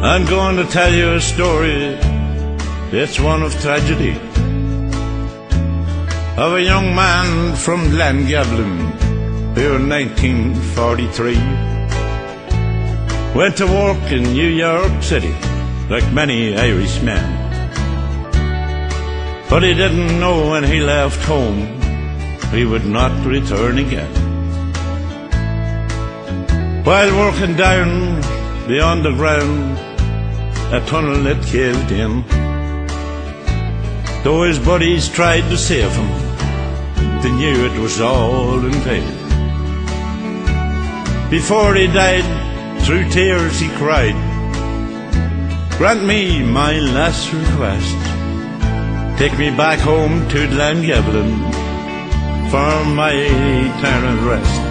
I'm going to tell you a story, it's one of tragedy, of a young man from Llangablin who in 1943 went to work in New York City like many Irishmen. But he didn't know when he left home he would not return again. While working down the underground, a tunnel that caved in, though his buddies tried to save him, they knew it was all in vain. Before he died, through tears he cried, "Grant me my last request, take me back home to Llangablin for my eternal rest."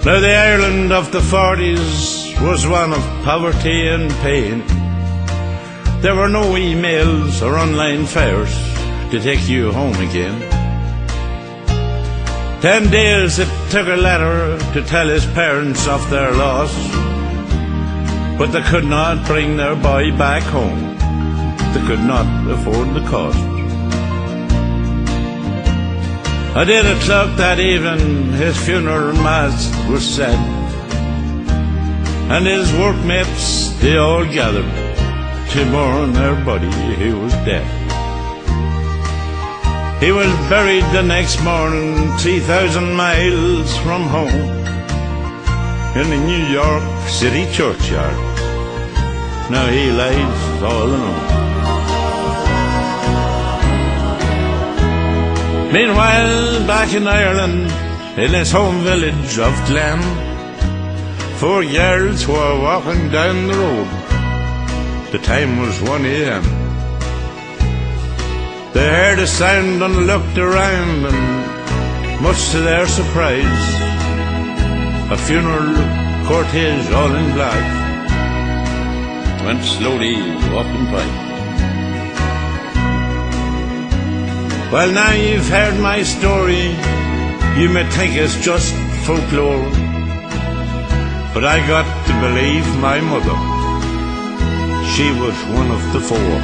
Now the Ireland of the 40s was one of poverty and pain. There were no emails or online fares to take you home again. 10 days it took a letter to tell his parents of their loss, but they could not bring their boy back home. They could not afford the cost. At 8 o'clock that evening his funeral mass was said, and his workmates they all gathered to mourn their buddy who was dead. He was buried the next morning 3,000 miles from home in the New York City churchyard. Now he lies all alone. Meanwhile, back in Ireland, in his home village of Glen, 4 girls were walking down the road. The time was 1 a.m. They heard a sound and looked around, and much to their surprise, a funeral cortege all in black went slowly walking by. Well, now you've heard my story, you may think it's just folklore, but I got to believe my mother. She was one of the 4.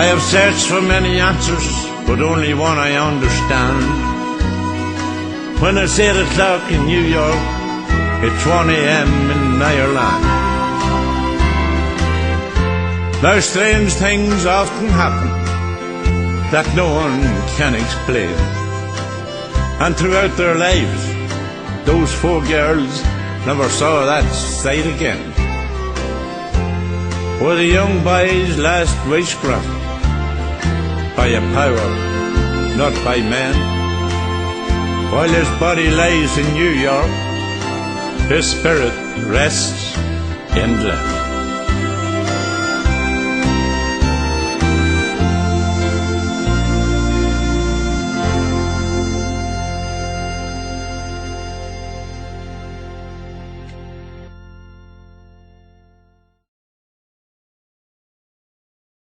I have searched for many answers, but only one I understand. When it's 8 o'clock in New York, it's 1 a.m. in Ireland. Now strange things often happen that no one can explain, and throughout their lives those 4 girls never saw that sight again. Was a young boy's last wish granted by a power not by men? While his body lies in New York, his spirit rests in Glen.